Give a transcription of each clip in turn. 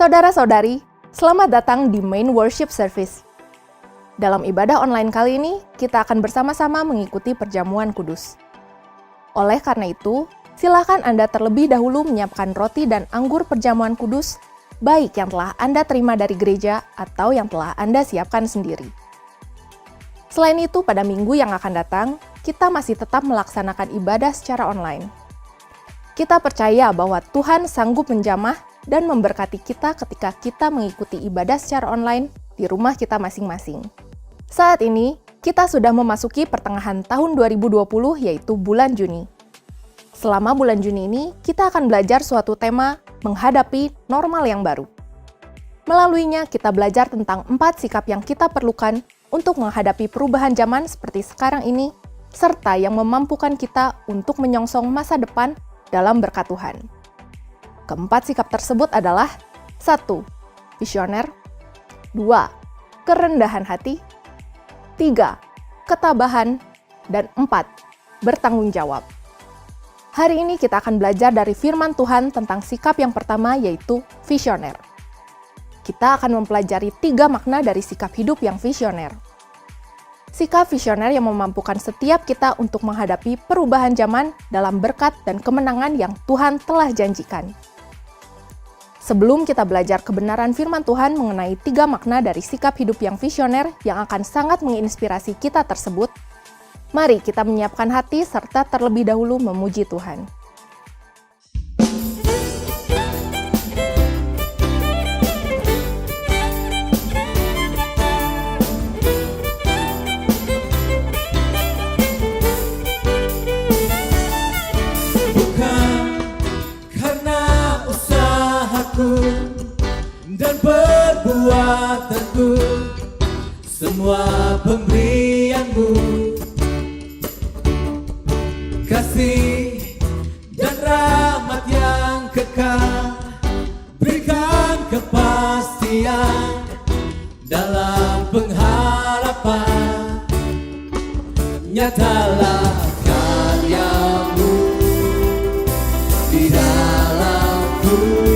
Saudara-saudari, selamat datang di Main Worship Service. Dalam ibadah online kali ini, kita akan bersama-sama mengikuti perjamuan kudus. Oleh karena itu, silakan Anda terlebih dahulu menyiapkan roti dan anggur perjamuan kudus, baik yang telah Anda terima dari gereja atau yang telah Anda siapkan sendiri. Selain itu, pada minggu yang akan datang, kita masih tetap melaksanakan ibadah secara online. Kita percaya bahwa Tuhan sanggup menjamah dan memberkati kita ketika kita mengikuti ibadah secara online di rumah kita masing-masing. Saat ini, kita sudah memasuki pertengahan tahun 2020, yaitu bulan Juni. Selama bulan Juni ini, kita akan belajar suatu tema menghadapi normal yang baru. Melaluinya, kita belajar tentang 4 sikap yang kita perlukan untuk menghadapi perubahan zaman seperti sekarang ini, serta yang memampukan kita untuk menyongsong masa depan dalam berkat Tuhan. Keempat sikap tersebut adalah 1. Visioner 2. Kerendahan hati 3. Ketabahan dan 4. Bertanggung jawab. Hari ini kita akan belajar dari firman Tuhan tentang sikap yang pertama, yaitu visioner. Kita akan mempelajari 3 makna dari sikap hidup yang visioner. Sikap visioner yang memampukan setiap kita untuk menghadapi perubahan zaman dalam berkat dan kemenangan yang Tuhan telah janjikan. Sebelum kita belajar kebenaran firman Tuhan mengenai 3 makna dari sikap hidup yang visioner yang akan sangat menginspirasi kita tersebut, mari kita menyiapkan hati serta terlebih dahulu memuji Tuhan. Dan perbuatanku, semua pemberianmu, kasih dan rahmat yang kekal, berikan kepastian dalam pengharapan, nyatalah karyamu di dalamku.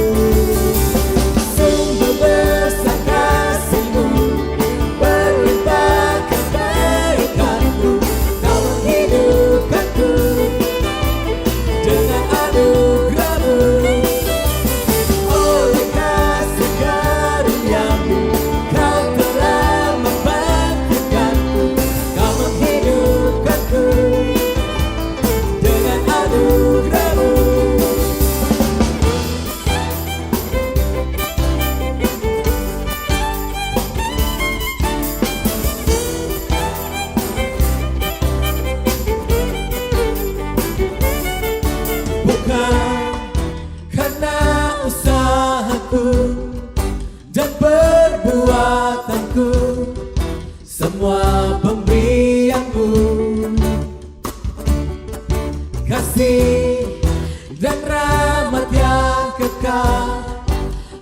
Semua pemberianmu, kasih dan rahmat yang kekal,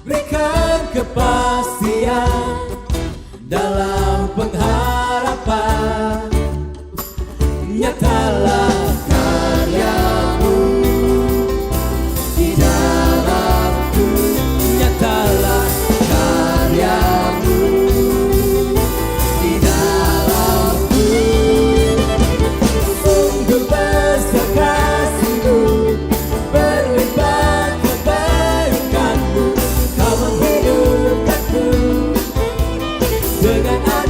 berikan kepastian dalam pengharapan, nyatalah karyamu di dalamku, nyatalah karyamu. Dengan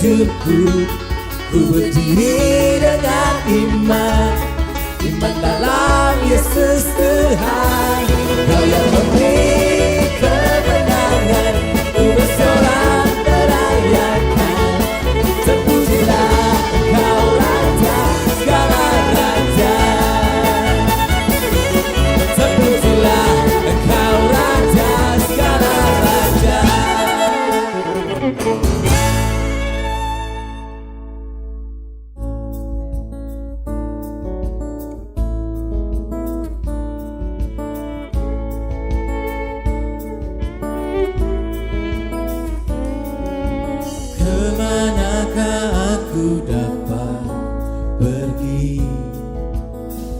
hidupku. Ku berdiri dengan iman, iman dalam Yesus Tuhan. Kau yang memberi kemenangan, ku bersorak merayakan. Terpujilah Engkau Raja segala raja. Terpujilah Engkau Raja segala raja. Kemanakah aku dapat pergi,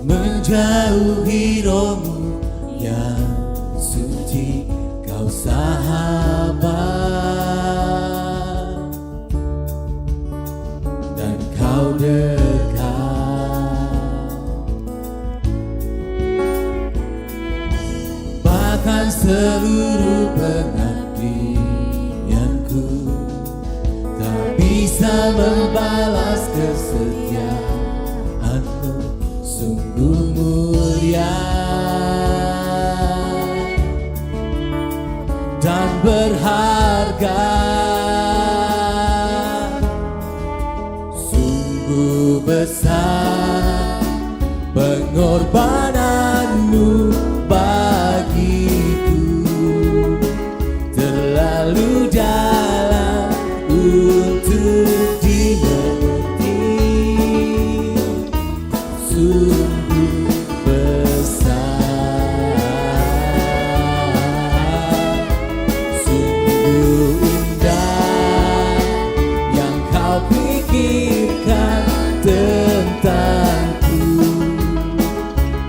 menjauhi rohmu yang suci, kau sahabat dan kau dekat. Bahkan seluruh pengabdianku tak bisa membalas kesetiaanmu, sungguh mulia dan berharga. Sungguh besar pengorbananmu bagiku, terlalu dalam untuk dimengerti. Sungguh besar, sungguh indah yang kau pikirkan tentangku,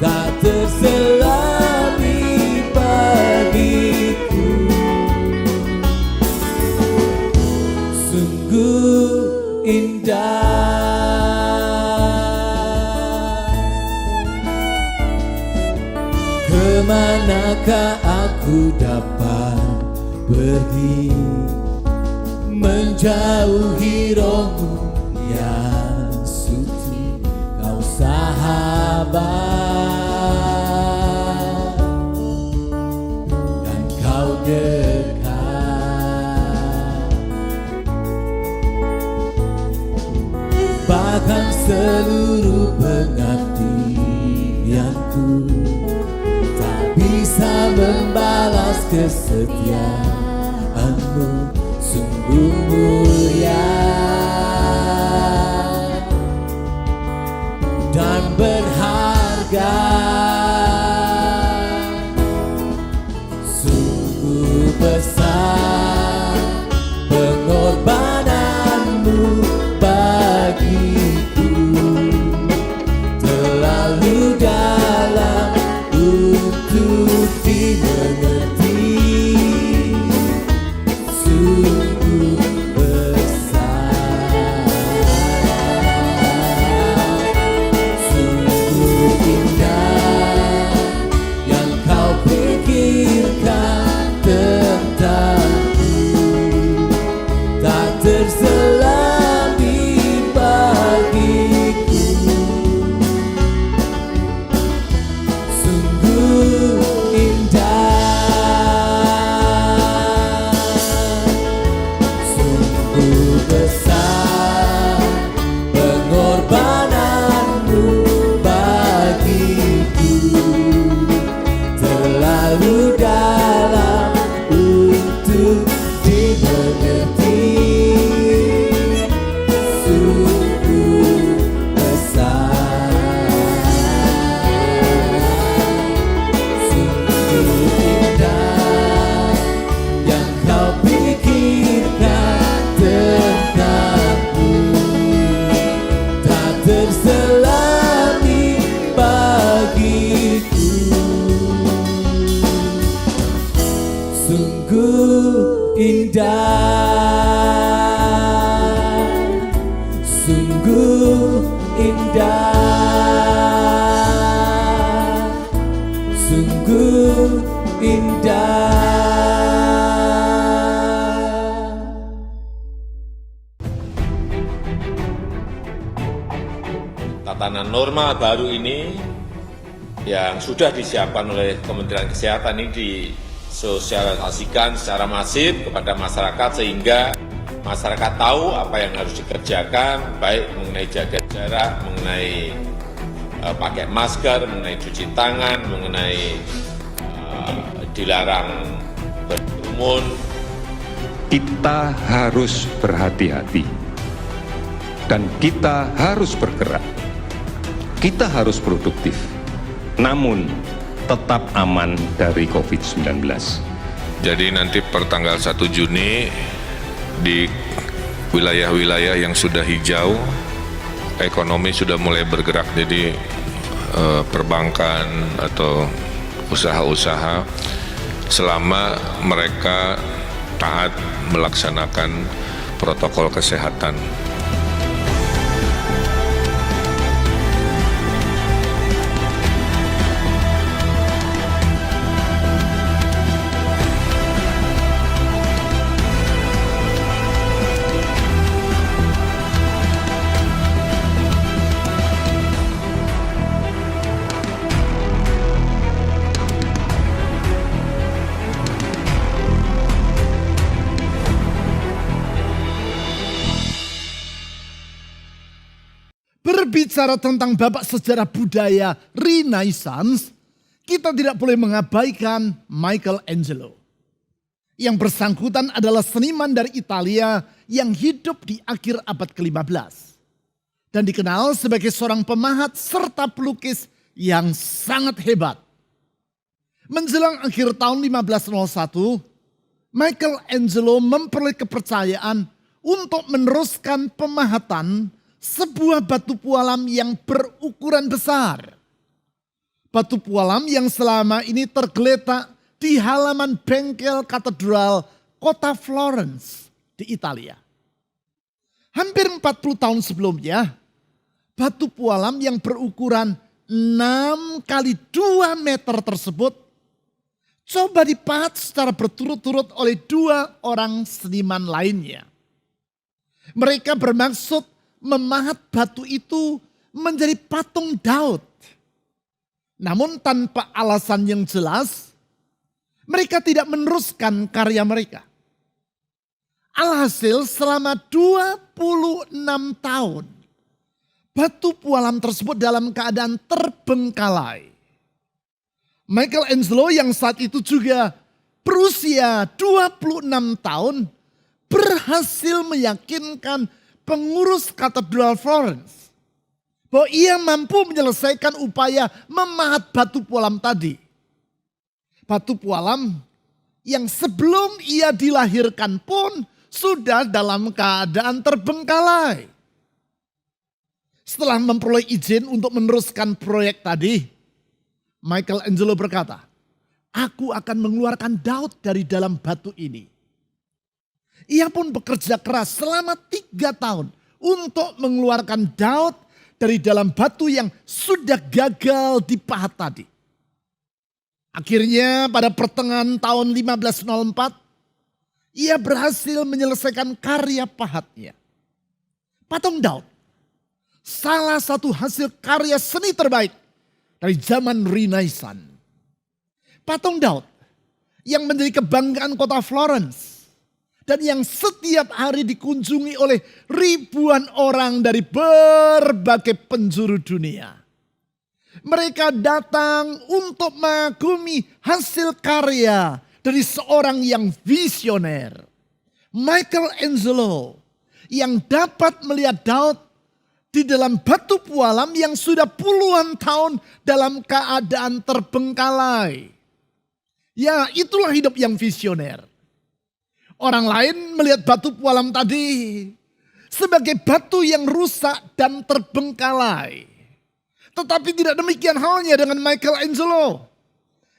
tak terselami bagiku. Sungguh indah. Kemanakah aku dapat pergi, menjauhi rohmu yang suci, kau sahabat dan kau dekat. Bahkan seluruh pengabdianku tak bisa membalas kesetiaanmu, sungguh mulia dan berharga. Sungguh besar pengorbananmu bagiku, terlalu dalam untuk dimengerti. Sungguh besar, sungguh indah yang kau pikirkan tentangku, tak terselami bagiku. Sungguh indah, sungguh besar pengorbananmu bagiku, terlalu dalam untuk dimengerti. Sungguh besar, sungguh indah yang kau pikirkan tentangku, tak terselami bagiku. Sungguh indah, sungguh indah, sungguh indah. tatanan norma baru ini yang sudah disiapkan oleh Kementerian Kesehatan ini disosialisasikan secara masif kepada masyarakat sehingga masyarakat tahu apa yang harus dikerjakan, baik mengenai jaga jarak, mengenai pakai masker, mengenai cuci tangan, mengenai dilarang berkerumun. Kita harus berhati-hati dan kita harus bergerak. Kita harus produktif, namun tetap aman dari COVID-19. Jadi nanti per tanggal 1 Juni di wilayah-wilayah yang sudah hijau, ekonomi sudah mulai bergerak, jadi perbankan atau usaha-usaha selama mereka taat melaksanakan protokol kesehatan. Berbicara tentang babak sejarah budaya Renaissance, kita tidak boleh mengabaikan Michelangelo. Yang bersangkutan adalah seniman dari Italia yang hidup di akhir abad ke-15. Dan dikenal sebagai seorang pemahat serta pelukis yang sangat hebat. Menjelang akhir tahun 1501, Michelangelo memperoleh kepercayaan untuk meneruskan pemahatan sebuah batu pualam yang berukuran besar. Batu pualam yang selama ini tergeletak di halaman bengkel katedral kota Florence di Italia. Hampir 40 tahun sebelumnya, batu pualam yang berukuran 6 kali 2 meter tersebut coba dipahat secara berturut-turut oleh 2 orang seniman lainnya. Mereka bermaksud memahat batu itu menjadi patung Daud. Namun tanpa alasan yang jelas, mereka tidak meneruskan karya mereka. Alhasil selama 26 tahun, batu pualam tersebut dalam keadaan terbengkalai. Michelangelo yang saat itu juga berusia 26 tahun berhasil meyakinkan pengurus katedral Florence bahwa ia mampu menyelesaikan upaya memahat batu pualam tadi. Batu pualam yang sebelum ia dilahirkan pun sudah dalam keadaan terbengkalai. Setelah memperoleh izin untuk meneruskan proyek tadi, Michelangelo berkata, "Aku akan mengeluarkan Daud dari dalam batu ini." Ia pun bekerja keras selama 3 tahun untuk mengeluarkan Daud dari dalam batu yang sudah gagal dipahat tadi. Akhirnya pada pertengahan tahun 1504, ia berhasil menyelesaikan karya pahatnya. Patung Daud, salah satu hasil karya seni terbaik dari zaman Renaissance. Patung Daud yang menjadi kebanggaan kota Florence dan yang setiap hari dikunjungi oleh ribuan orang dari berbagai penjuru dunia. Mereka datang untuk mengagumi hasil karya dari seorang yang visioner, Michelangelo, yang dapat melihat Daud di dalam batu pualam yang sudah puluhan tahun dalam keadaan terbengkalai. Ya, itulah hidup yang visioner. Orang lain melihat batu pualam tadi sebagai batu yang rusak dan terbengkalai. Tetapi tidak demikian halnya dengan Michelangelo.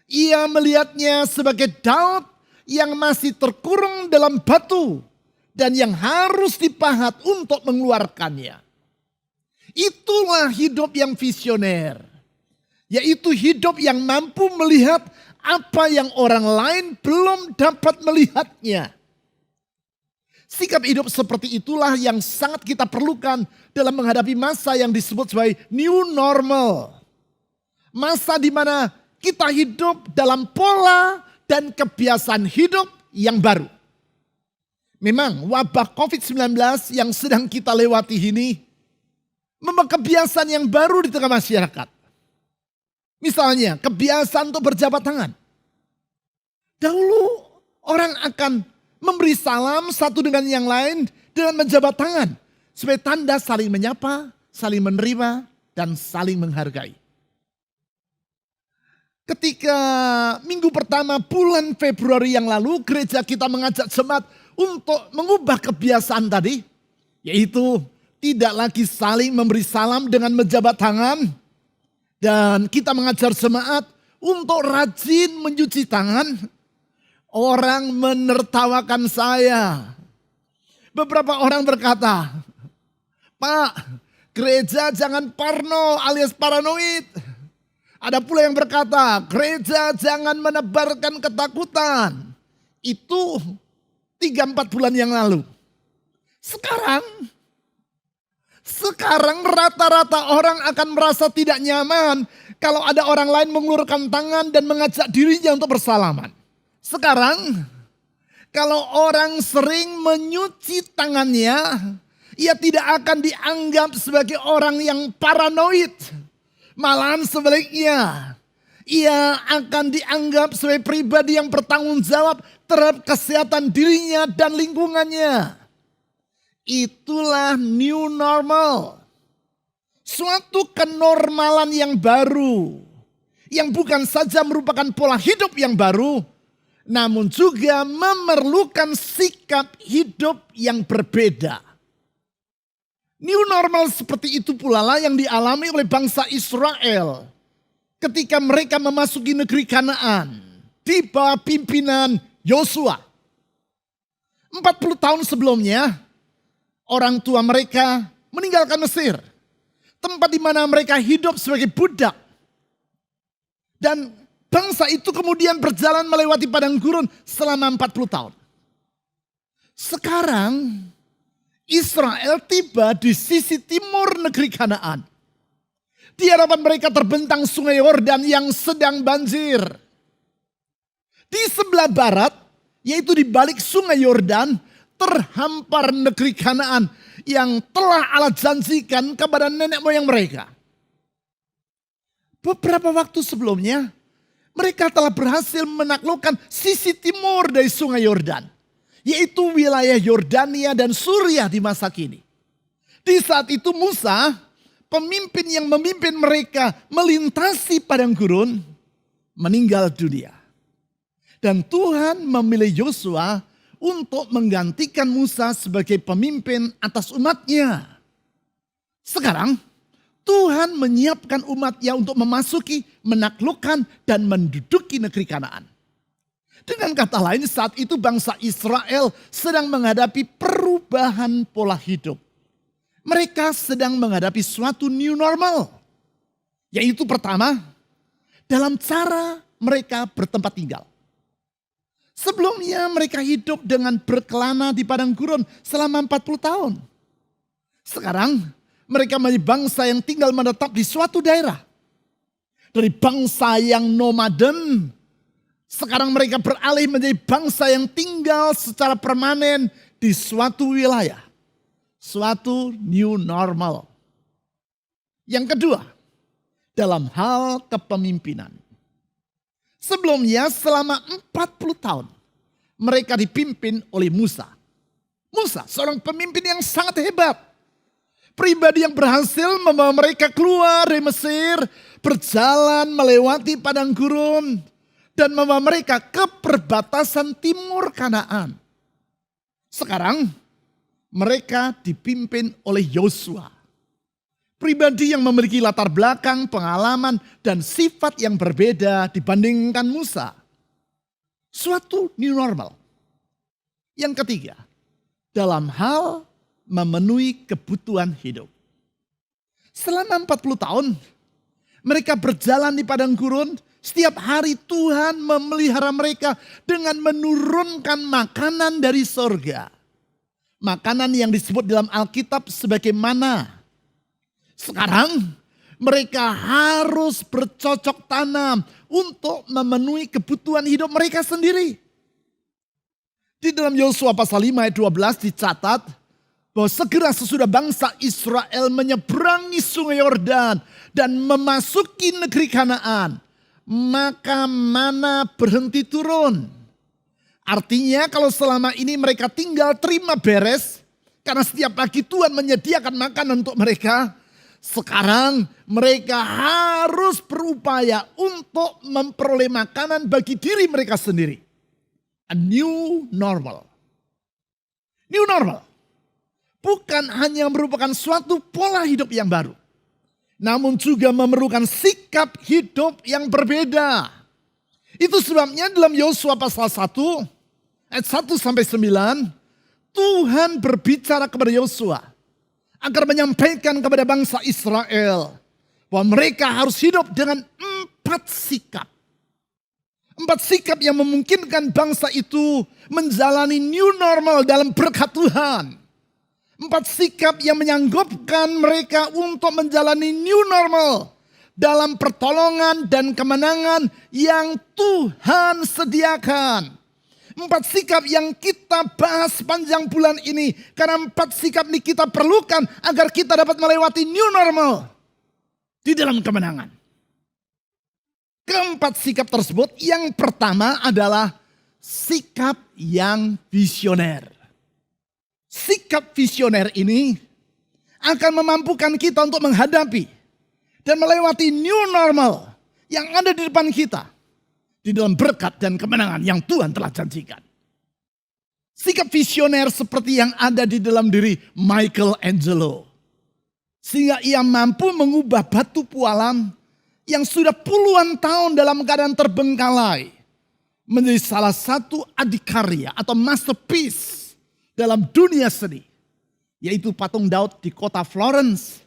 Ia melihatnya sebagai Daud yang masih terkurung dalam batu dan yang harus dipahat untuk mengeluarkannya. Itulah hidup yang visioner. Yaitu hidup yang mampu melihat apa yang orang lain belum dapat melihatnya. Sikap hidup seperti itulah yang sangat kita perlukan dalam menghadapi masa yang disebut sebagai new normal. Masa di mana kita hidup dalam pola dan kebiasaan hidup yang baru. Memang wabah COVID-19 yang sedang kita lewati ini membawa kebiasaan yang baru di tengah masyarakat. Misalnya kebiasaan untuk berjabat tangan. Dahulu orang akan memberi salam satu dengan yang lain dengan menjabat tangan. Sebagai tanda saling menyapa, saling menerima, dan saling menghargai. Ketika minggu pertama bulan Februari yang lalu, gereja kita mengajak jemaat untuk mengubah kebiasaan tadi. Yaitu tidak lagi saling memberi salam dengan menjabat tangan. Dan kita mengajar jemaat untuk rajin mencuci tangan. Orang menertawakan saya. Beberapa orang berkata, Pak, gereja jangan parno alias paranoid. Ada pula yang berkata, gereja jangan menebarkan ketakutan. Itu 3-4 bulan yang lalu. Sekarang rata-rata orang akan merasa tidak nyaman kalau ada orang lain mengulurkan tangan dan mengajak dirinya untuk bersalaman. Sekarang, kalau orang sering menyuci tangannya, ia tidak akan dianggap sebagai orang yang paranoid. Malahan sebaliknya, ia akan dianggap sebagai pribadi yang bertanggung jawab terhadap kesehatan dirinya dan lingkungannya. Itulah new normal. Suatu kenormalan yang baru. Yang bukan saja merupakan pola hidup yang baru, namun juga memerlukan sikap hidup yang berbeda. New normal seperti itu pula lah yang dialami oleh bangsa Israel ketika mereka memasuki negeri Kanaan di bawah pimpinan Yosua. 40 tahun sebelumnya, orang tua mereka meninggalkan Mesir, tempat di mana mereka hidup sebagai budak. Dan bangsa itu kemudian berjalan melewati padang gurun selama 40 tahun. Sekarang Israel tiba di sisi timur negeri Kanaan. Di hadapan mereka terbentang sungai Yordan yang sedang banjir. Di sebelah barat, yaitu di balik sungai Yordan, terhampar negeri Kanaan yang telah Allah janjikan kepada nenek moyang mereka. Beberapa waktu sebelumnya, mereka telah berhasil menaklukkan sisi timur dari sungai Yordan, yaitu wilayah Yordania dan Suriah di masa kini. Di saat itu Musa, pemimpin yang memimpin mereka melintasi padang gurun, meninggal dunia. Dan Tuhan memilih Yosua untuk menggantikan Musa sebagai pemimpin atas umatnya. Sekarang Tuhan menyiapkan umatnya untuk memasuki, menaklukkan, dan menduduki negeri Kanaan. Dengan kata lain, saat itu bangsa Israel sedang menghadapi perubahan pola hidup. Mereka sedang menghadapi suatu new normal. Yaitu pertama, dalam cara mereka bertempat tinggal. Sebelumnya mereka hidup dengan berkelana di padang gurun selama 40 tahun. Sekarang mereka menjadi bangsa yang tinggal menetap di suatu daerah. Dari bangsa yang nomaden, sekarang mereka beralih menjadi bangsa yang tinggal secara permanen di suatu wilayah. Suatu new normal. Yang kedua, dalam hal kepemimpinan. Sebelumnya selama 40 tahun mereka dipimpin oleh Musa. Musa seorang pemimpin yang sangat hebat. Pribadi yang berhasil membawa mereka keluar dari Mesir, berjalan melewati padang gurun, dan membawa mereka ke perbatasan timur Kanaan. Sekarang mereka dipimpin oleh Yosua. Pribadi yang memiliki latar belakang, pengalaman, dan sifat yang berbeda dibandingkan Musa. Suatu new normal. Yang ketiga, dalam hal memenuhi kebutuhan hidup. Selama 40 tahun, mereka berjalan di padang gurun. Setiap hari Tuhan memelihara mereka dengan menurunkan makanan dari sorga. Makanan yang disebut dalam Alkitab sebagai mana. Sekarang mereka harus bercocok tanam untuk memenuhi kebutuhan hidup mereka sendiri. Di dalam Yosua pasal 5 ayat 12 dicatat bahwa segera sesudah bangsa Israel menyeberangi sungai Yordan dan memasuki negeri Kanaan, maka mana berhenti turun. Artinya kalau selama ini mereka tinggal terima beres, karena setiap pagi Tuhan menyediakan makanan untuk mereka, sekarang mereka harus berupaya untuk memperoleh makanan bagi diri mereka sendiri. A new normal. New normal. Bukan hanya merupakan suatu pola hidup yang baru. Namun juga memerlukan sikap hidup yang berbeda. Itu sebabnya dalam Yosua pasal 1 ayat 1 sampai 9. Tuhan berbicara kepada Yosua agar menyampaikan kepada bangsa Israel bahwa mereka harus hidup dengan 4 sikap. 4 sikap yang memungkinkan bangsa itu menjalani new normal dalam berkat Tuhan. 4 sikap yang menyanggupkan mereka untuk menjalani new normal dalam pertolongan dan kemenangan yang Tuhan sediakan. 4 sikap yang kita bahas sepanjang bulan ini. Karena 4 sikap ini kita perlukan agar kita dapat melewati new normal di dalam kemenangan. Keempat sikap tersebut, yang pertama adalah sikap yang visioner. Sikap visioner ini akan memampukan kita untuk menghadapi dan melewati new normal yang ada di depan kita di dalam berkat dan kemenangan yang Tuhan telah janjikan. Sikap visioner seperti yang ada di dalam diri Michelangelo, sehingga ia mampu mengubah batu pualam yang sudah puluhan tahun dalam keadaan terbengkalai menjadi salah satu adikarya atau masterpiece dalam dunia seni, yaitu patung Daud di kota Florence,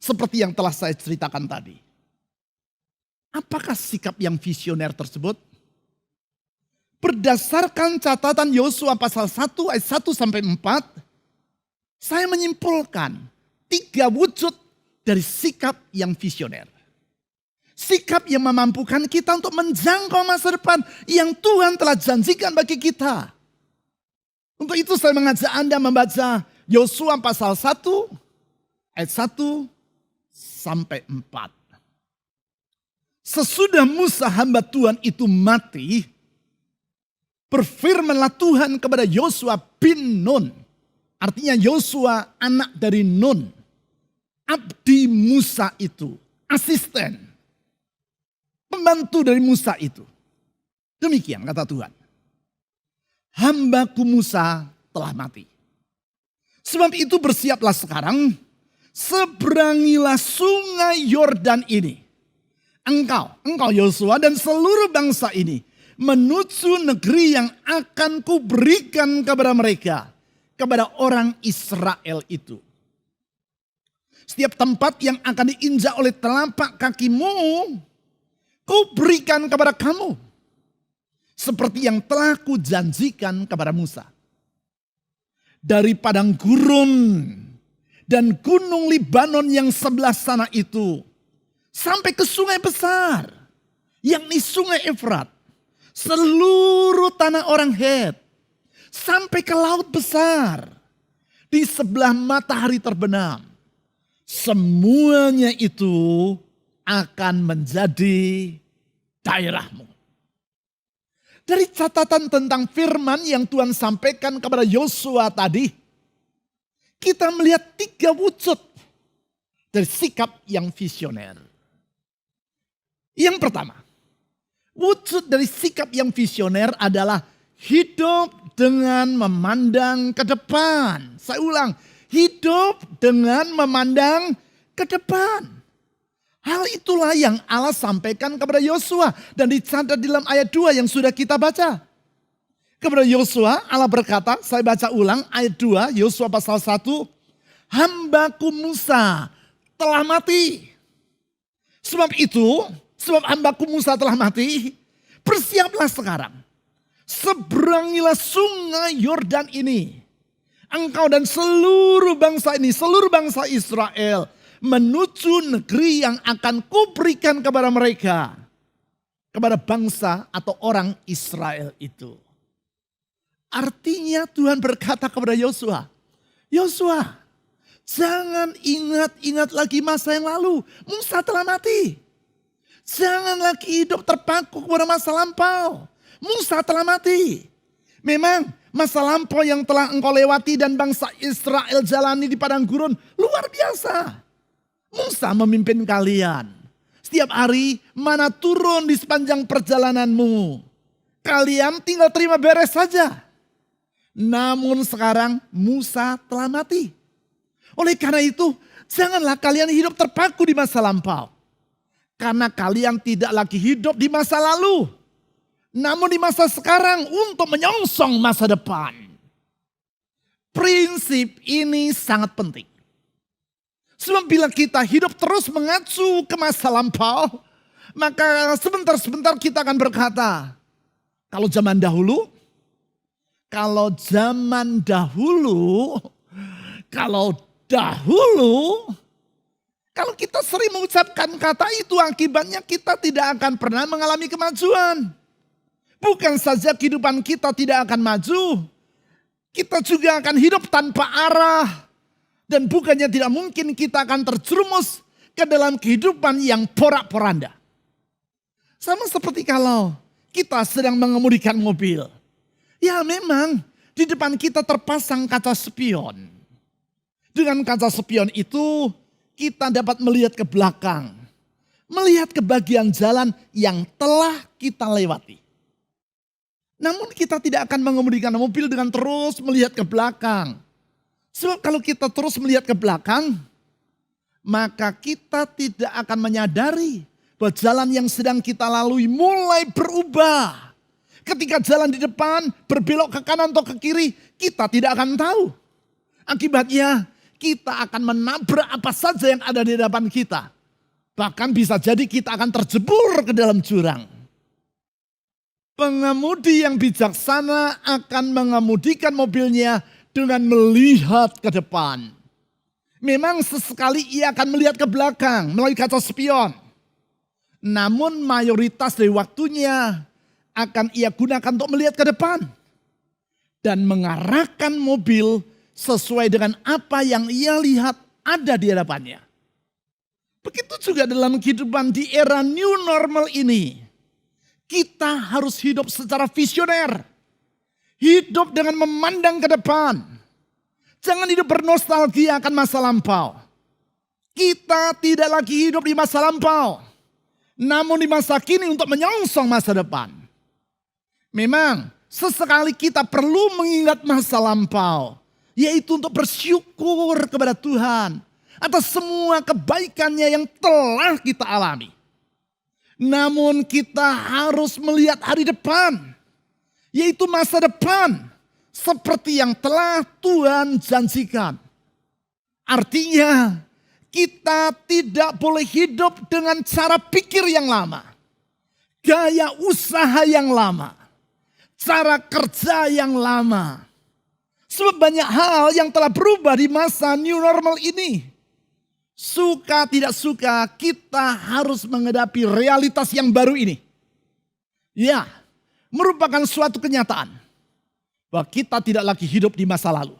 seperti yang telah saya ceritakan tadi. Apakah sikap yang visioner tersebut? Berdasarkan catatan Yosua pasal 1 ayat 1 sampai 4, saya menyimpulkan 3 wujud dari sikap yang visioner. Sikap yang memampukan kita untuk menjangkau masa depan yang Tuhan telah janjikan bagi kita. Untuk itu saya mengajak Anda membaca Yosua pasal 1 ayat 1 sampai 4. Sesudah Musa hamba Tuhan itu mati, berfirmanlah Tuhan kepada Yosua bin Nun. Artinya Yosua anak dari Nun. Abdi Musa itu, asisten, pembantu dari Musa itu. Demikian kata Tuhan. Hambaku Musa telah mati. Sebab itu bersiaplah sekarang, seberangilah sungai Yordan ini. Engkau Yosua dan seluruh bangsa ini menuju negeri yang akan kuberikan kepada mereka, kepada orang Israel itu. Setiap tempat yang akan diinjak oleh telapak kakimu, kuberikan kepada kamu. Seperti yang telah kujanjikan kepada Musa. Dari padang gurun dan gunung Libanon yang sebelah sana itu, sampai ke sungai besar, yakni sungai Efrat, seluruh tanah orang Het, sampai ke laut besar, di sebelah matahari terbenam. Semuanya itu akan menjadi daerahmu. Dari catatan tentang firman yang Tuhan sampaikan kepada Yosua tadi, kita melihat 3 wujud dari sikap yang visioner. Yang pertama, wujud dari sikap yang visioner adalah hidup dengan memandang ke depan. Saya ulang, hidup dengan memandang ke depan. Hal itulah yang Allah sampaikan kepada Yosua dan dicatat dalam ayat 2 yang sudah kita baca. Kepada Yosua Allah berkata, saya baca ulang ayat 2 Yosua pasal 1, hambaku Musa telah mati. Sebab hambaku Musa telah mati, bersiaplah sekarang. Seberangilah sungai Yordan ini Engkau dan seluruh bangsa ini, seluruh bangsa Israel menuju negeri yang akan kuberikan kepada mereka. Kepada bangsa atau orang Israel itu. Artinya Tuhan berkata kepada Yosua, Yosua, jangan ingat-ingat lagi masa yang lalu. Musa telah mati. Jangan lagi hidup terpaku kepada masa lampau. Musa telah mati. Memang masa lampau yang telah engkau lewati dan bangsa Israel jalani di padang gurun luar biasa. Musa memimpin kalian. Setiap hari mana turun di sepanjang perjalananmu. Kalian tinggal terima beres saja. Namun sekarang Musa telah mati. Oleh karena itu janganlah kalian hidup terpaku di masa lampau. Karena kalian tidak lagi hidup di masa lalu. Namun di masa sekarang untuk menyongsong masa depan. Prinsip ini sangat penting. Sebab bila kita hidup terus mengacu ke masa lampau, maka sebentar-sebentar kita akan berkata, kalau zaman dahulu, kalau kita sering mengucapkan kata itu, akibatnya kita tidak akan pernah mengalami kemajuan. Bukan saja kehidupan kita tidak akan maju, kita juga akan hidup tanpa arah. Dan bukannya tidak mungkin kita akan terjerumus ke dalam kehidupan yang porak-poranda. Sama seperti kalau kita sedang mengemudikan mobil. Ya memang di depan kita terpasang kaca spion. Dengan kaca spion itu kita dapat melihat ke belakang. Melihat ke bagian jalan yang telah kita lewati. Namun kita tidak akan mengemudikan mobil dengan terus melihat ke belakang. Sebab kalau kita terus melihat ke belakang, maka kita tidak akan menyadari bahwa jalan yang sedang kita lalui mulai berubah. Ketika jalan di depan berbelok ke kanan atau ke kiri, kita tidak akan tahu. Akibatnya kita akan menabrak apa saja yang ada di depan kita. Bahkan bisa jadi kita akan terjebur ke dalam jurang. Pengemudi yang bijaksana akan mengemudikan mobilnya dengan melihat ke depan. Memang sesekali ia akan melihat ke belakang melalui kaca spion. Namun mayoritas dari waktunya akan ia gunakan untuk melihat ke depan. Dan mengarahkan mobil sesuai dengan apa yang ia lihat ada di hadapannya. Begitu juga dalam kehidupan di era new normal ini. Kita harus hidup secara visioner. Hidup dengan memandang ke depan. Jangan hidup bernostalgia akan masa lampau. Kita tidak lagi hidup di masa lampau. Namun di masa kini untuk menyongsong masa depan. Memang sesekali kita perlu mengingat masa lampau. Yaitu untuk bersyukur kepada Tuhan. Atas semua kebaikannya yang telah kita alami. Namun kita harus melihat hari depan. Yaitu masa depan. Seperti yang telah Tuhan janjikan. Artinya kita tidak boleh hidup dengan cara pikir yang lama. Gaya usaha yang lama. Cara kerja yang lama. Sebab banyak hal yang telah berubah di masa new normal ini. Suka tidak suka kita harus menghadapi realitas yang baru ini. Ya, merupakan suatu kenyataan. Bahwa kita tidak lagi hidup di masa lalu.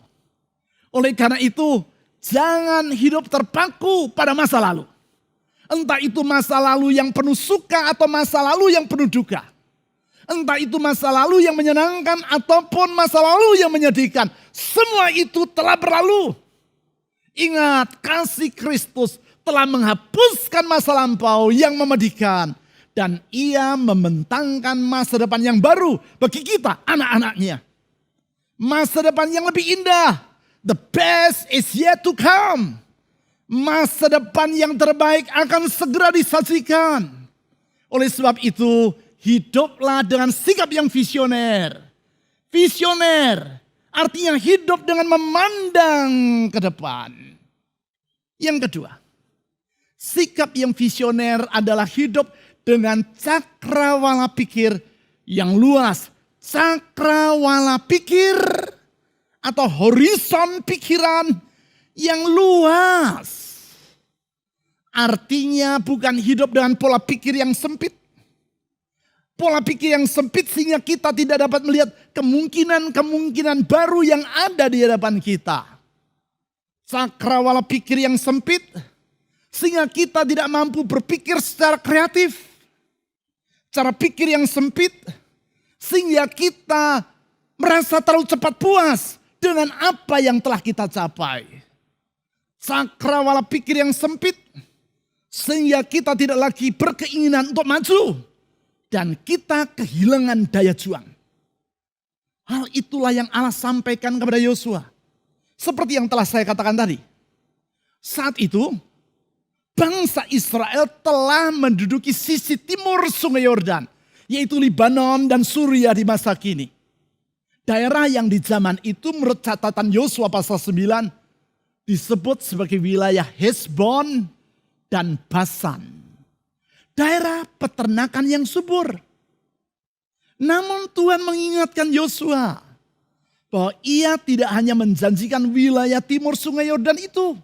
Oleh karena itu, jangan hidup terpaku pada masa lalu. Entah itu masa lalu yang penuh suka atau masa lalu yang penuh duka. Entah itu masa lalu yang menyenangkan ataupun masa lalu yang menyedihkan. Semua itu telah berlalu. Ingat, kasih Kristus telah menghapuskan masa lampau yang memedihkan. Dan ia membentangkan masa depan yang baru bagi kita, anak-anaknya. Masa depan yang lebih indah. The best is yet to come. Masa depan yang terbaik akan segera disajikan. Oleh sebab itu, hiduplah dengan sikap yang visioner. Visioner artinya hidup dengan memandang ke depan. Yang kedua, sikap yang visioner adalah hidup dengan cakrawala pikir yang luas. Cakrawala pikir atau horizon pikiran yang luas. Artinya bukan hidup dengan pola pikir yang sempit. Pola pikir yang sempit sehingga kita tidak dapat melihat kemungkinan-kemungkinan baru yang ada di hadapan kita. Cakrawala pikir yang sempit sehingga kita tidak mampu berpikir secara kreatif. Cara pikir yang sempit sehingga kita merasa terlalu cepat puas dengan apa yang telah kita capai. Cakrawala pikir yang sempit sehingga kita tidak lagi berkeinginan untuk maju dan kita kehilangan daya juang. Hal itulah yang Allah sampaikan kepada Yosua. Seperti yang telah saya katakan tadi. Saat itu bangsa Israel telah menduduki sisi timur sungai Yordan, yaitu Libanon dan Suria di masa kini. Daerah yang di zaman itu menurut catatan Yosua pasal 9 disebut sebagai wilayah Hesbon dan Basan. Daerah peternakan yang subur. Namun Tuhan mengingatkan Yosua bahwa ia tidak hanya menjanjikan wilayah timur sungai Yordan itu.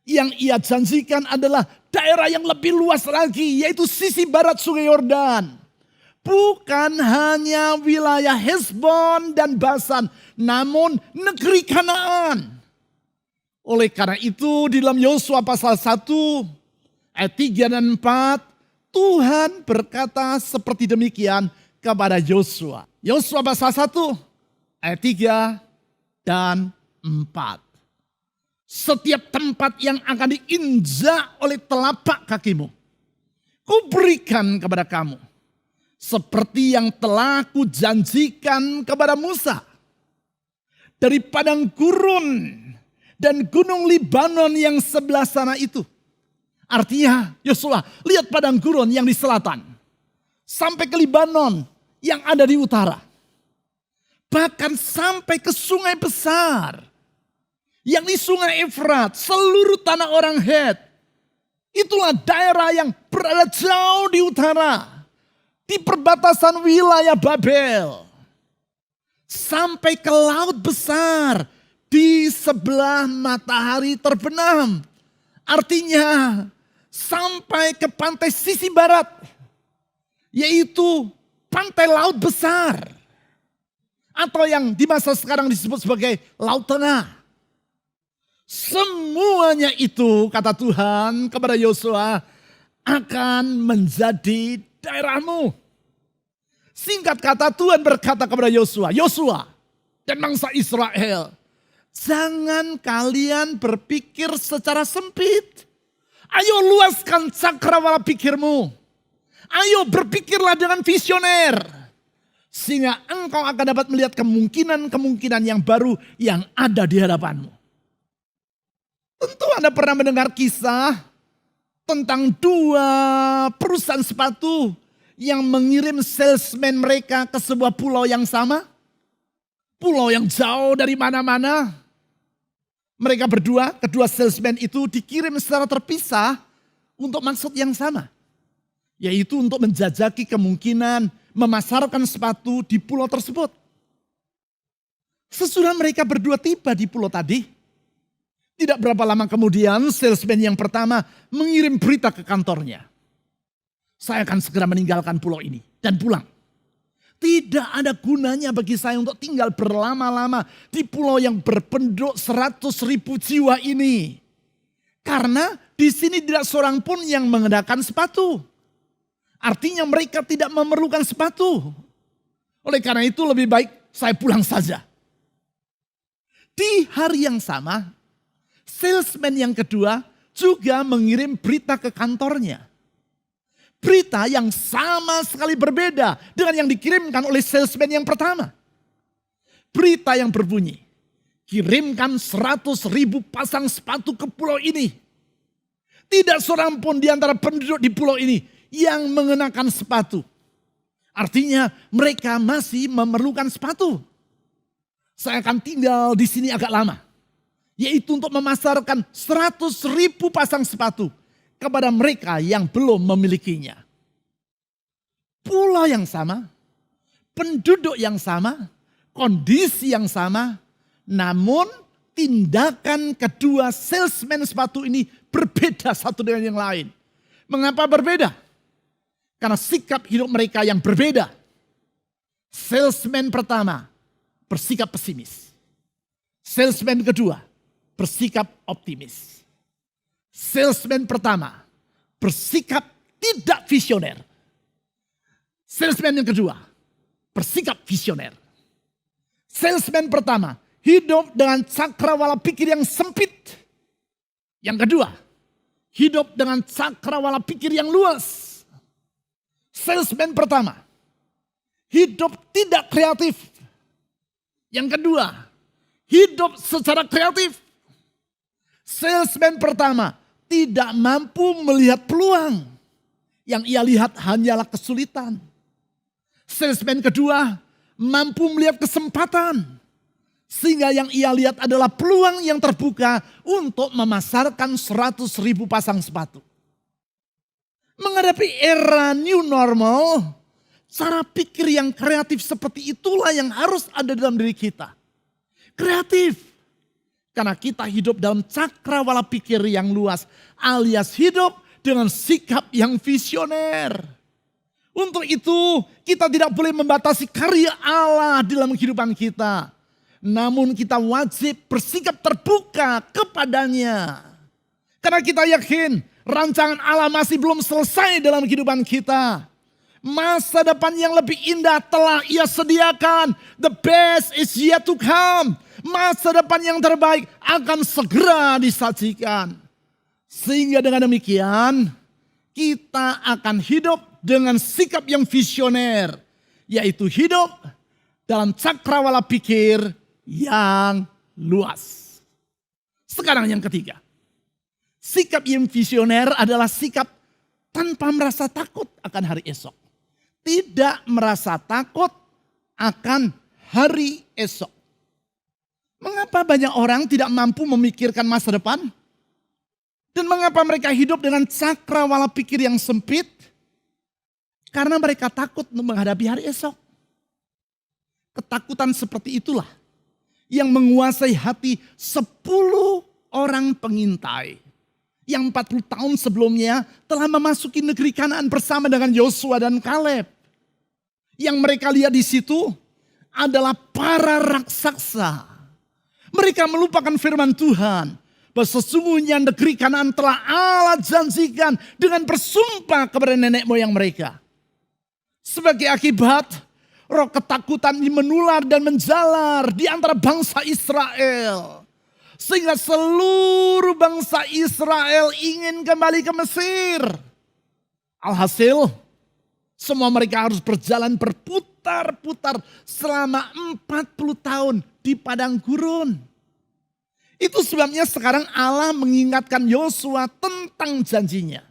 Yang ia janjikan adalah daerah yang lebih luas lagi, yaitu sisi barat sungai Yordan. Bukan hanya wilayah Hesbon dan Basan, namun negeri Kanaan. Oleh karena itu di dalam Yosua pasal 1 ayat 3 dan 4, Tuhan berkata seperti demikian kepada Yosua. Yosua pasal 1 ayat 3 dan 4. Setiap tempat yang akan diinjak oleh telapak kakimu, kuberikan kepada kamu. Seperti yang telah kujanjikan kepada Musa. Dari padang gurun dan gunung Libanon yang sebelah sana itu. Artinya Yosua, lihat padang gurun yang di selatan. Sampai ke Libanon yang ada di utara. Bahkan sampai ke sungai besar. Yang di sungai Efrat, seluruh tanah orang Het. Itulah daerah yang berada jauh di utara. Di perbatasan wilayah Babel. Sampai ke laut besar. Di sebelah matahari terbenam. Artinya sampai ke pantai sisi barat. Yaitu pantai laut besar. Atau yang di masa sekarang disebut sebagai Laut Tengah. Semuanya itu kata Tuhan kepada Yosua akan menjadi daerahmu. Singkat kata Tuhan berkata kepada Yosua, Yosua dan bangsa Israel, jangan kalian berpikir secara sempit. Ayo luaskan cakrawala pikirmu. Ayo berpikirlah dengan visioner. Sehingga engkau akan dapat melihat kemungkinan-kemungkinan yang baru yang ada di hadapanmu. Tentu Anda pernah mendengar kisah tentang dua perusahaan sepatu yang mengirim salesman mereka ke sebuah pulau yang sama. Pulau yang jauh dari mana-mana. Mereka berdua, kedua salesman itu dikirim secara terpisah untuk maksud yang sama. Yaitu untuk menjajaki kemungkinan memasarkan sepatu di pulau tersebut. Sesudah mereka berdua tiba di pulau tadi, tidak berapa lama kemudian salesman yang pertama mengirim berita ke kantornya. Saya akan segera meninggalkan pulau ini dan pulang. Tidak ada gunanya bagi saya untuk tinggal berlama-lama di pulau yang berpenduduk 100.000 jiwa ini. Karena di sini tidak seorang pun yang mengenakan sepatu. Artinya mereka tidak memerlukan sepatu. Oleh karena itu lebih baik saya pulang saja. Di hari yang sama, salesman yang kedua juga mengirim berita ke kantornya. Berita yang sama sekali berbeda dengan yang dikirimkan oleh salesman yang pertama. Berita yang berbunyi, kirimkan 100.000 pasang sepatu ke pulau ini. Tidak seorang pun di antara penduduk di pulau ini yang mengenakan sepatu. Artinya mereka masih memerlukan sepatu. Saya akan tinggal di sini agak lama. Yaitu untuk memasarkan 100.000 pasang sepatu kepada mereka yang belum memilikinya. Pulau yang sama, penduduk yang sama, kondisi yang sama, Namun tindakan kedua salesman sepatu ini berbeda satu dengan yang lain. Mengapa berbeda? Karena sikap hidup mereka yang berbeda. Salesman pertama bersikap pesimis. Salesman kedua bersikap optimis. Salesman pertama bersikap tidak visioner. Salesman yang kedua bersikap visioner. Salesman pertama hidup dengan cakrawala pikir yang sempit. Yang kedua, hidup dengan cakrawala pikir yang luas. Salesman pertama, hidup tidak kreatif. Yang kedua, hidup secara kreatif. Salesman pertama tidak mampu melihat peluang. Yang ia lihat hanyalah kesulitan. Salesman kedua mampu melihat kesempatan. Sehingga yang ia lihat adalah peluang yang terbuka untuk memasarkan 100.000 pasang sepatu. Menghadapi era new normal, cara pikir yang kreatif seperti itulah yang harus ada dalam diri kita. Kreatif. Karena kita hidup dalam cakrawala pikir yang luas, alias hidup dengan sikap yang visioner. Untuk itu kita tidak boleh membatasi karya Allah dalam kehidupan kita. Namun kita wajib bersikap terbuka kepadanya. Karena kita yakin rancangan Allah masih belum selesai dalam kehidupan kita. Masa depan yang lebih indah telah Ia sediakan. The best is yet to come. Masa depan yang terbaik akan segera disajikan. Sehingga dengan demikian kita akan hidup dengan sikap yang visioner. Yaitu hidup dalam cakrawala pikir yang luas. Sekarang yang ketiga. Sikap yang visioner adalah sikap tanpa merasa takut akan hari esok. Tidak merasa takut akan hari esok. Mengapa banyak orang tidak mampu memikirkan masa depan? Dan mengapa mereka hidup dengan cakrawala pikir yang sempit? Karena mereka takut menghadapi hari esok. Ketakutan seperti itulah yang menguasai hati 10 orang pengintai. Yang 40 tahun sebelumnya telah memasuki negeri Kanaan bersama dengan Yosua dan Kaleb. Yang mereka lihat di situ adalah para raksasa. Mereka melupakan firman Tuhan. Bahwa sesungguhnya negeri Kanaan telah Allah janjikan dengan bersumpah kepada nenek moyang mereka. Sebagai akibat, roh ketakutan ini menular dan menjalar di antara bangsa Israel. Sehingga seluruh bangsa Israel ingin kembali ke Mesir. Alhasil, semua mereka harus berjalan berputar-putar selama 40 tahun di padang gurun. Itu sebabnya sekarang Allah mengingatkan Yosua tentang janjinya.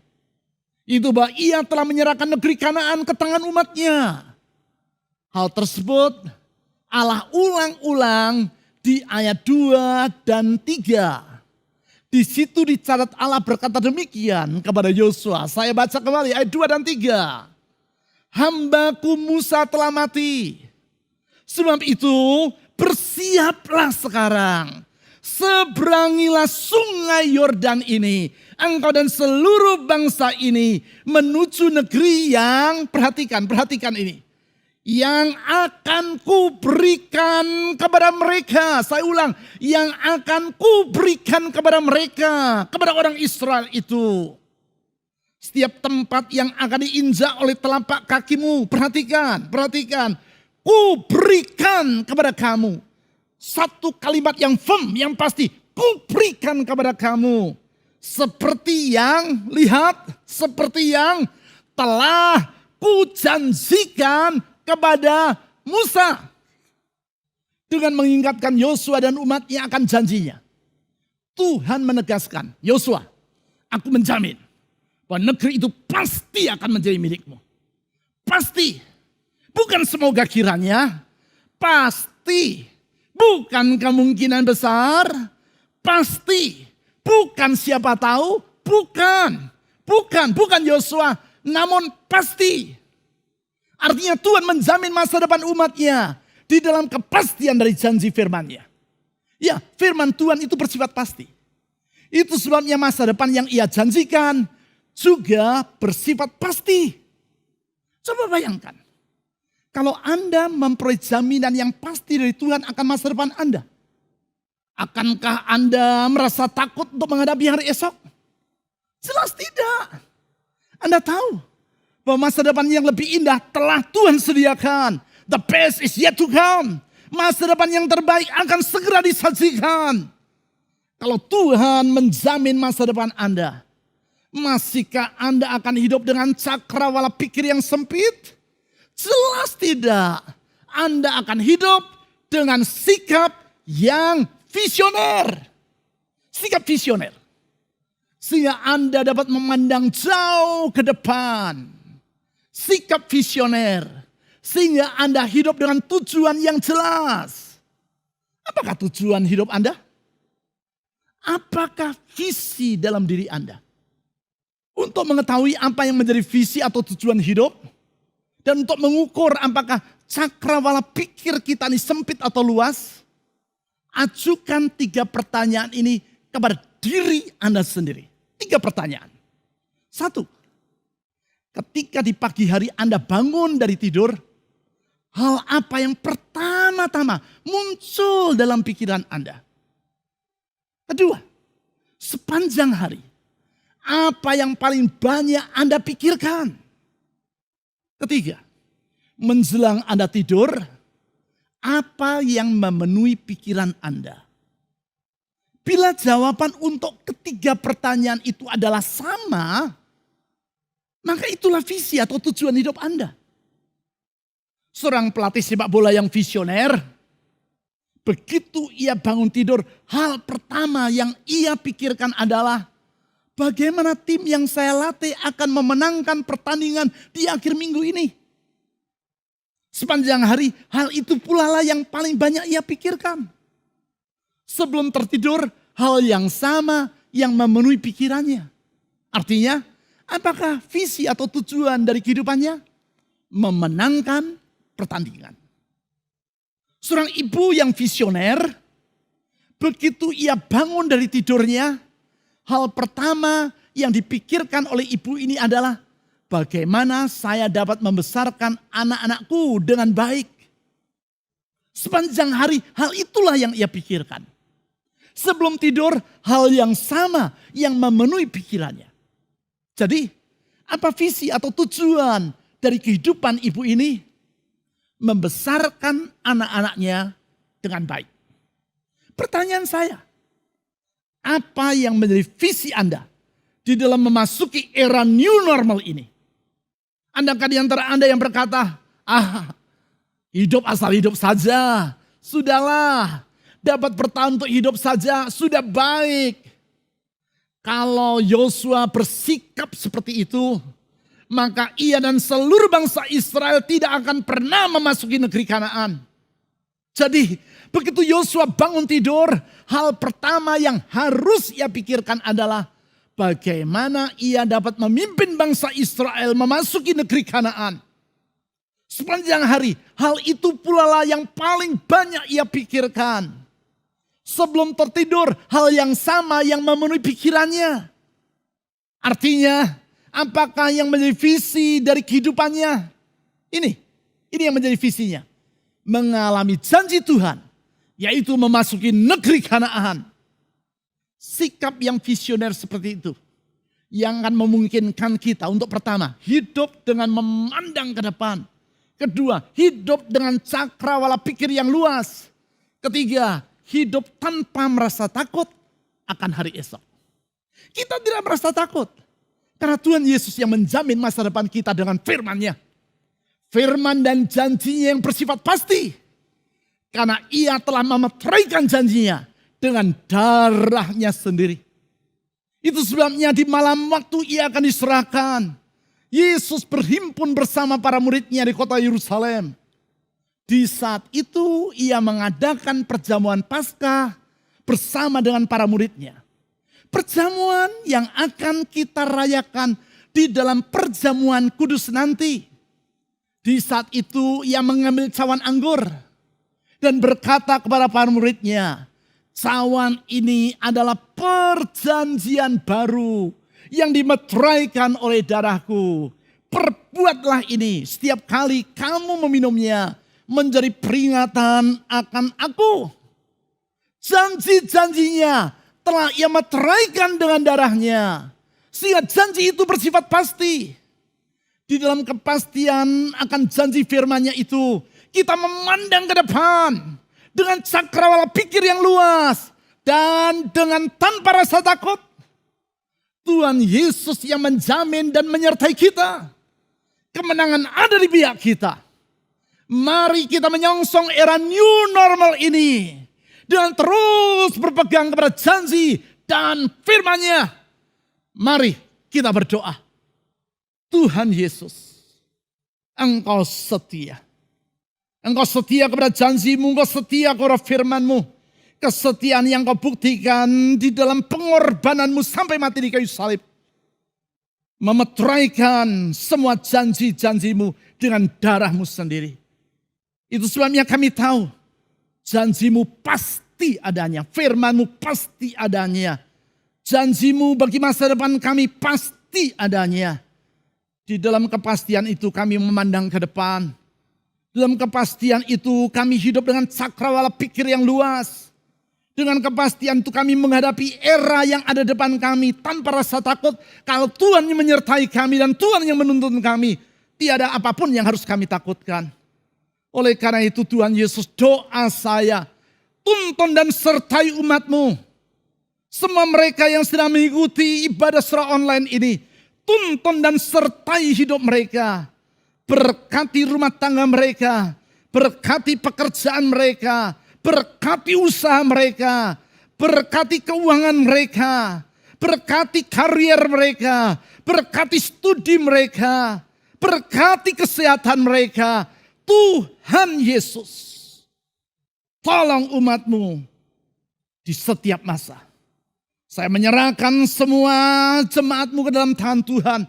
Itu bahwa Ia telah menyerahkan negeri Kanaan ke tangan umatnya. Hal tersebut Allah ulang-ulang di ayat 2 dan 3. Di situ dicatat Allah berkata demikian kepada Yosua. Saya baca kembali ayat 2 dan 3. Hambaku Musa telah mati. Sebab itu bersiaplah sekarang. Seberangilah sungai Yordan ini. Engkau dan seluruh bangsa ini menuju negeri yang, perhatikan ini. Yang akan kuberikan kepada mereka. Saya ulang, yang akan kuberikan kepada mereka, kepada orang Israel itu. Setiap tempat yang akan diinjak oleh telapak kakimu, perhatikan. Kuberikan kepada kamu. Satu kalimat yang firm, yang pasti, kuberikan kepada kamu. Seperti yang, lihat, seperti yang telah kujanjikan kepada Musa. Dengan mengingatkan Yosua dan umatnya akan janjinya. Tuhan menegaskan, Yosua, aku menjamin bahwa negeri itu pasti akan menjadi milikmu. Pasti. Bukan semoga kiranya. Pasti. Bukan kemungkinan besar. Pasti. Bukan siapa tahu. Bukan Yosua. Namun pasti. Artinya Tuhan menjamin masa depan umatnya di dalam kepastian dari janji firman-Nya. Ya, firman Tuhan itu bersifat pasti. Itu sebabnya masa depan yang ia janjikan juga bersifat pasti. Coba bayangkan, kalau Anda memperoleh jaminan yang pasti dari Tuhan akan masa depan Anda, akankah Anda merasa takut untuk menghadapi hari esok? Jelas tidak. Anda tahu bahwa masa depan yang lebih indah telah Tuhan sediakan. The best is yet to come. Masa depan yang terbaik akan segera disajikan. Kalau Tuhan menjamin masa depan Anda, masihkah Anda akan hidup dengan cakrawala pikir yang sempit? Jelas tidak. Anda akan hidup dengan sikap yang visioner. Sikap visioner. Sehingga Anda dapat memandang jauh ke depan. Sikap visioner. Sehingga Anda hidup dengan tujuan yang jelas. Apakah tujuan hidup Anda? Apakah visi dalam diri Anda? Untuk mengetahui apa yang menjadi visi atau tujuan hidup. Dan untuk mengukur apakah cakrawala pikir kita ini sempit atau luas. Ajukan 3 pertanyaan ini kepada diri Anda sendiri. 3 pertanyaan. 1. Ketika di pagi hari Anda bangun dari tidur. Hal apa yang pertama-tama muncul dalam pikiran Anda? Kedua, sepanjang hari, apa yang paling banyak Anda pikirkan? Ketiga, menjelang Anda tidur, apa yang memenuhi pikiran Anda? Bila jawaban untuk ketiga pertanyaan itu adalah sama, maka itulah visi atau tujuan hidup Anda. Seorang pelatih sepak bola yang visioner, begitu ia bangun tidur, hal pertama yang ia pikirkan adalah bagaimana tim yang saya latih akan memenangkan pertandingan di akhir minggu ini. Sepanjang hari, hal itu pula lah yang paling banyak ia pikirkan. Sebelum tertidur, hal yang sama yang memenuhi pikirannya. Artinya, apakah visi atau tujuan dari kehidupannya? Memenangkan pertandingan. Seorang ibu yang visioner, begitu ia bangun dari tidurnya, hal pertama yang dipikirkan oleh ibu ini adalah bagaimana saya dapat membesarkan anak-anakku dengan baik. Sepanjang hari, hal itulah yang ia pikirkan. Sebelum tidur, hal yang sama yang memenuhi pikirannya. Jadi, apa visi atau tujuan dari kehidupan ibu ini? Membesarkan anak-anaknya dengan baik. Pertanyaan saya, apa yang menjadi visi Anda di dalam memasuki era new normal ini? Adakah di antara Anda yang berkata, hidup asal hidup saja, sudahlah, dapat bertahan untuk hidup saja, sudah baik. Kalau Yosua bersikap seperti itu, maka ia dan seluruh bangsa Israel tidak akan pernah memasuki negeri Kanaan. Jadi begitu Yosua bangun tidur, hal pertama yang harus ia pikirkan adalah bagaimana ia dapat memimpin bangsa Israel memasuki negeri Kanaan. Sepanjang hari, hal itu pula lah yang paling banyak ia pikirkan. Sebelum tertidur, hal yang sama yang memenuhi pikirannya. Artinya, apakah yang menjadi visi dari kehidupannya? Ini yang menjadi visinya. Mengalami janji Tuhan, yaitu memasuki negeri Kanaan. Sikap yang visioner seperti itu, yang akan memungkinkan kita untuk pertama, hidup dengan memandang ke depan. Kedua, hidup dengan cakrawala pikir yang luas. Ketiga, hidup tanpa merasa takut akan hari esok. Kita tidak merasa takut. Karena Tuhan Yesus yang menjamin masa depan kita dengan firman-Nya. Firman dan janjinya yang bersifat pasti. Karena ia telah memeteraikan janjinya dengan darah-Nya sendiri. Itu sebabnya di malam waktu ia akan diserahkan. Yesus berhimpun bersama para murid-Nya di kota Yerusalem. Di saat itu ia mengadakan perjamuan Paskah bersama dengan para murid-Nya. Perjamuan yang akan kita rayakan di dalam perjamuan kudus nanti. Di saat itu ia mengambil cawan anggur dan berkata kepada para murid-Nya, Cawan ini adalah perjanjian baru yang dimeteraikan oleh darahku. Perbuatlah ini setiap kali kamu meminumnya menjadi peringatan akan aku. Janji-janjinya telah ia meteraikan dengan darahnya. Sehingga janji itu bersifat pasti. Di dalam kepastian akan janji firman-Nya itu, kita memandang ke depan dengan cakrawala pikir yang luas dan dengan tanpa rasa takut. Tuhan Yesus yang menjamin dan menyertai kita. Kemenangan ada di pihak kita. Mari kita menyongsong era new normal ini dengan terus berpegang kepada janji dan firman-Nya. Mari kita berdoa. Tuhan Yesus, Engkau setia. Engkau setia kepada janji-Mu, Engkau setia kepada firman-Mu. Kesetiaan yang Kau buktikan di dalam pengorbanan-Mu sampai mati di kayu salib. Memeteraikan semua janji-janji-Mu dengan darah-Mu sendiri. Itu sebabnya kami tahu janji-Mu pasti adanya, firman-Mu pasti adanya. Janji-Mu bagi masa depan kami pasti adanya. Di dalam kepastian itu kami memandang ke depan. Dalam kepastian itu kami hidup dengan cakrawala pikir yang luas. Dengan kepastian itu kami menghadapi era yang ada depan kami tanpa rasa takut. Kalau Tuhan yang menyertai kami dan Tuhan yang menuntun kami, tiada apapun yang harus kami takutkan. Oleh karena itu Tuhan Yesus, doa saya, tuntun dan sertai umat-Mu. Semua mereka yang sedang mengikuti ibadah secara online ini, tuntun dan sertai hidup mereka. Berkati rumah tangga mereka, berkati pekerjaan mereka, berkati usaha mereka, berkati keuangan mereka, berkati karier mereka, berkati studi mereka, berkati kesehatan mereka. Tuhan Yesus, tolong umat-Mu di setiap masa. Saya menyerahkan semua jemaat-Mu ke dalam tangan Tuhan.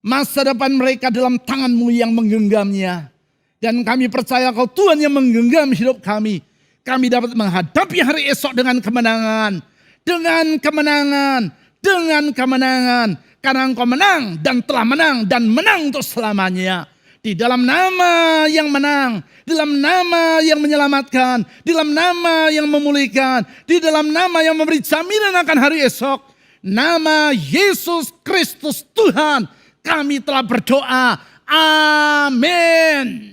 Masa depan mereka dalam tangan-Mu yang menggenggamnya. Dan kami percaya kalau Tuhan yang menggenggam hidup kami. Kami dapat menghadapi hari esok dengan kemenangan. Dengan kemenangan. Dengan kemenangan. Karena Engkau menang dan telah menang dan menang untuk selamanya. Di dalam nama yang menang, di dalam nama yang menyelamatkan, di dalam nama yang memulihkan, di dalam nama yang memberi jaminan akan hari esok. Nama Yesus Kristus Tuhan, kami telah berdoa. Amin.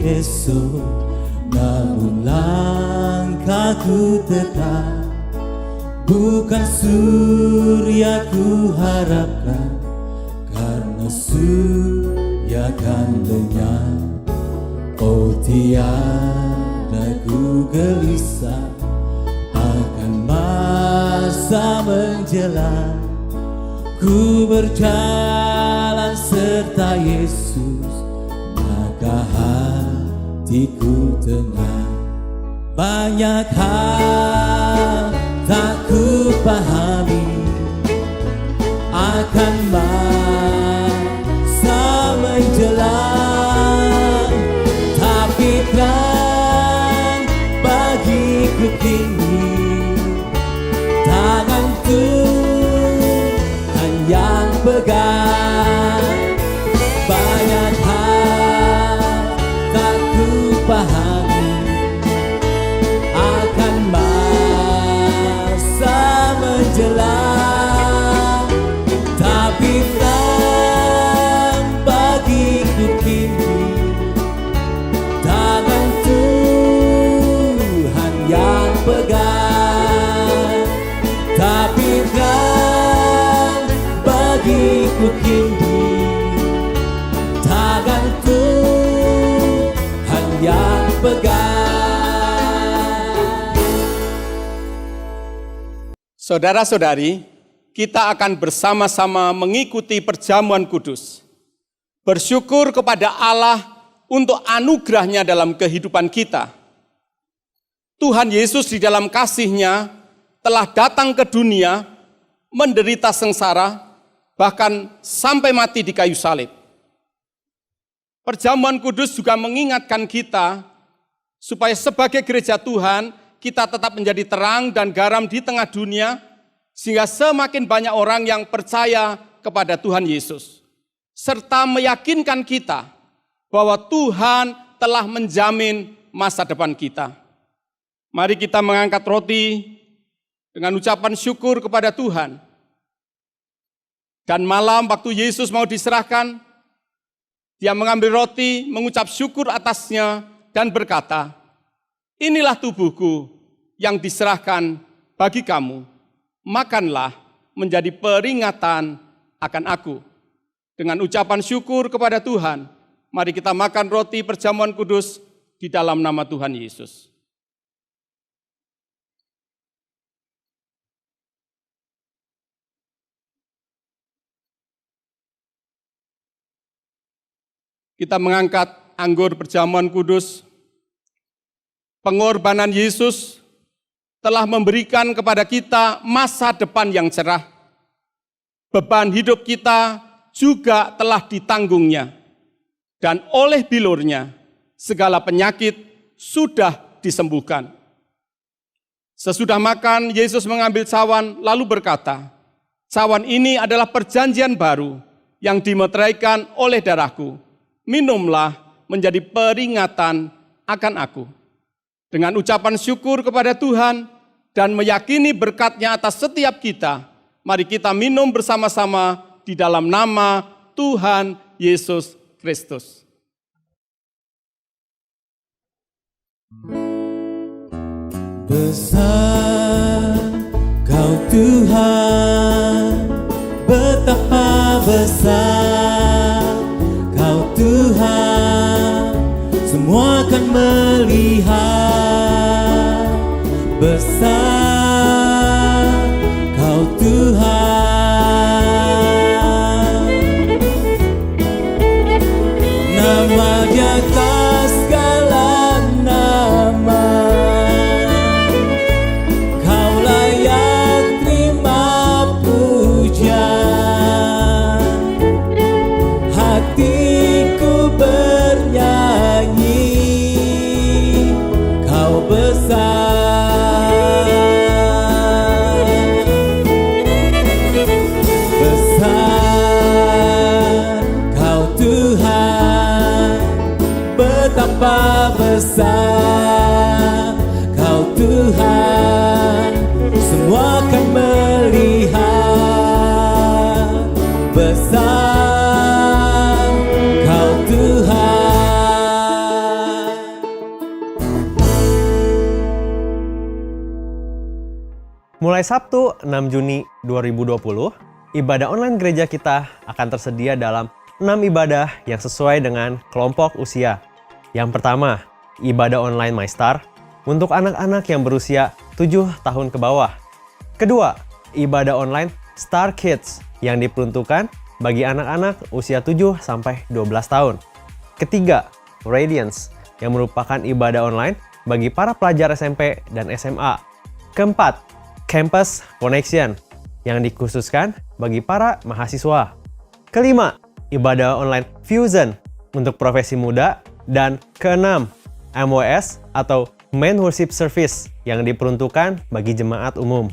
Esok, namun langkahku tetap bukan surya ku harapkan, karena surya kan lenyap. Oh tiada ku gelisah akan masa menjelang. Ku berjalan serta Yesus, maka hatiku tenang. Banyak hal tak ku pahami akan masa menjelang, tapi terang bagiku kini tangan Tuhan yang pegang. Banyak hal tak ku pahami akan masa menjelang, tapi terang bagiku kini tangan Tuhan yang pegang. Tapi terang bagiku kini tangan Tuhan yang pegang. Saudara-saudari, kita akan bersama-sama mengikuti perjamuan kudus. Bersyukur kepada Allah untuk anugerah-Nya dalam kehidupan kita. Tuhan Yesus di dalam kasih-Nya telah datang ke dunia, menderita sengsara, bahkan sampai mati di kayu salib. Perjamuan kudus juga mengingatkan kita supaya sebagai gereja Tuhan, kita tetap menjadi terang dan garam di tengah dunia, sehingga semakin banyak orang yang percaya kepada Tuhan Yesus, serta meyakinkan kita bahwa Tuhan telah menjamin masa depan kita. Mari kita mengangkat roti dengan ucapan syukur kepada Tuhan. Dan malam waktu Yesus mau diserahkan, dia mengambil roti, mengucap syukur atasnya, dan berkata, "Inilah tubuhku yang diserahkan bagi kamu. Makanlah menjadi peringatan akan aku." Dengan ucapan syukur kepada Tuhan, mari kita makan roti perjamuan kudus di dalam nama Tuhan Yesus. Kita mengangkat anggur perjamuan kudus. Pengorbanan Yesus telah memberikan kepada kita masa depan yang cerah. Beban hidup kita juga telah ditanggungnya. Dan oleh bilurnya, segala penyakit sudah disembuhkan. Sesudah makan, Yesus mengambil cawan lalu berkata, "Cawan ini adalah perjanjian baru yang dimeteraikan oleh darahku. Minumlah menjadi peringatan akan aku." Dengan ucapan syukur kepada Tuhan dan meyakini berkat-Nya atas setiap kita, mari kita minum bersama-sama di dalam nama Tuhan Yesus Kristus. Besar Kau Tuhan, betapa besar Kau Tuhan, semua akan melihat. Besar Kau Tuhan, nama di atas segala nama. Kau layak terima pujian. Hatiku bernyanyi, Kau besar. Besar Kau Tuhan, betapa besar Kau Tuhan, semua akan melihat. Besar Kau Tuhan. Mulai Sabtu 6 Juni 2020, ibadah online gereja kita akan tersedia dalam 6 ibadah yang sesuai dengan kelompok usia. Yang pertama, ibadah online MyStar untuk anak-anak yang berusia 7 tahun ke bawah. Kedua, ibadah online Star Kids yang diperuntukkan bagi anak-anak usia 7 sampai 12 tahun. Ketiga, Radiance yang merupakan ibadah online bagi para pelajar SMP dan SMA. Keempat, Campus Connection yang dikhususkan bagi para mahasiswa. Kelima, ibadah online Fusion untuk profesi muda. Dan keenam, MWS atau Main Worship Service yang diperuntukkan bagi jemaat umum.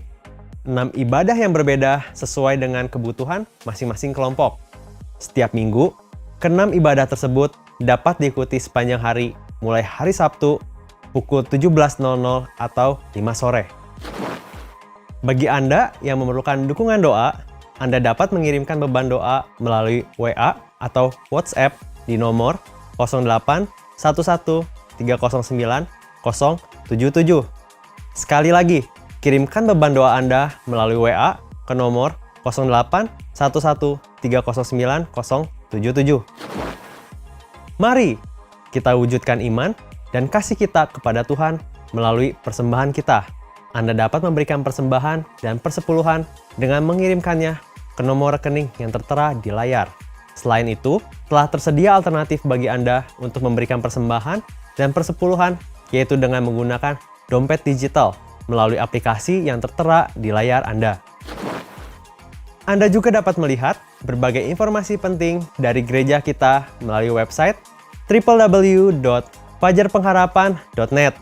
6 ibadah yang berbeda sesuai dengan kebutuhan masing-masing kelompok. Setiap minggu, ke-6 ibadah tersebut dapat diikuti sepanjang hari, mulai hari Sabtu pukul 17.00 atau 5 sore. Bagi Anda yang memerlukan dukungan doa, Anda dapat mengirimkan beban doa melalui WA atau WhatsApp di nomor 08 11 309 077. Sekali lagi, kirimkan beban doa Anda melalui WA ke nomor 08 11 309 077. Mari kita wujudkan iman dan kasih kita kepada Tuhan melalui persembahan kita. Anda dapat memberikan persembahan dan persepuluhan dengan mengirimkannya ke nomor rekening yang tertera di layar. Selain itu, telah tersedia alternatif bagi Anda untuk memberikan persembahan dan persepuluhan, yaitu dengan menggunakan dompet digital. melalui aplikasi yang tertera di layar Anda. Anda juga dapat melihat berbagai informasi penting dari gereja kita melalui website www.fajarpengharapan.net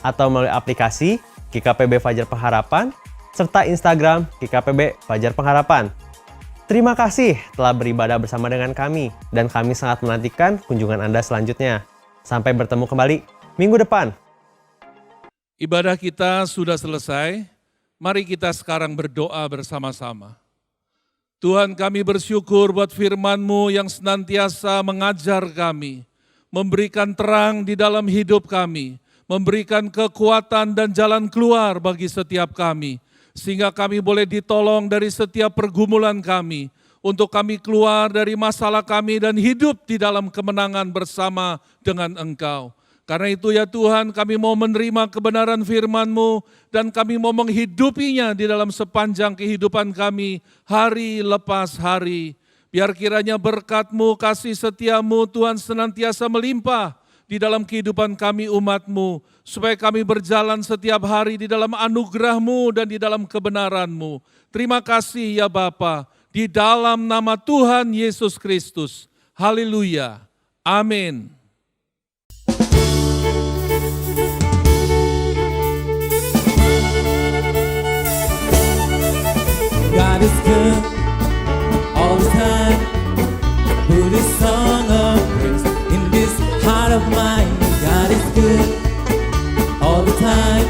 atau melalui aplikasi GKPB Fajar Pengharapan serta Instagram GKPB Fajar Pengharapan. Terima kasih telah beribadah bersama dengan kami dan kami sangat menantikan kunjungan Anda selanjutnya. Sampai bertemu kembali minggu depan. Ibadah kita sudah selesai. Mari kita sekarang berdoa bersama-sama. Tuhan, kami bersyukur buat firman-Mu yang senantiasa mengajar kami, memberikan terang di dalam hidup kami, memberikan kekuatan dan jalan keluar bagi setiap kami, sehingga kami boleh ditolong dari setiap pergumulan kami, untuk kami keluar dari masalah kami dan hidup di dalam kemenangan bersama dengan Engkau. Karena itu ya Tuhan, kami mau menerima kebenaran firman-Mu dan kami mau menghidupinya di dalam sepanjang kehidupan kami hari lepas hari. Biar kiranya berkat-Mu, kasih setia-Mu Tuhan senantiasa melimpah di dalam kehidupan kami umat-Mu, supaya kami berjalan setiap hari di dalam anugerah-Mu dan di dalam kebenaran-Mu. Terima kasih ya Bapa, di dalam nama Tuhan Yesus Kristus. Haleluya. Amin. God is good all the time. Put a song of praise in this heart of mine. God is good all the time.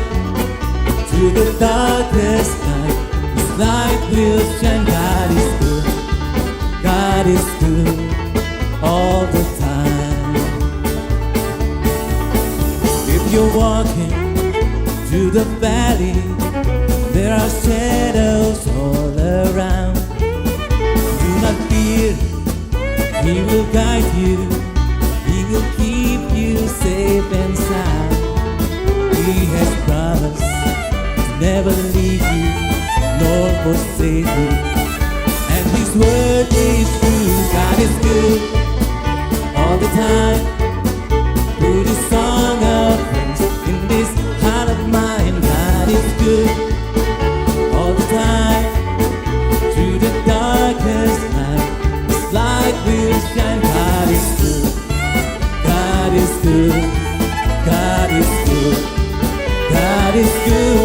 To the darkest night, His light will shine. God is good. God is good all the time. If you're walking through the valley, there are shadows all around. Do not fear, He will guide you. He will keep you safe and sound. He has promised to never leave you nor forsake you. And His word is true. God is good all the time. Put a song of praise in this heart of mine. God is good all the time. Through the darkest night, His light will shine. God is good. God is good. God is good. God is good.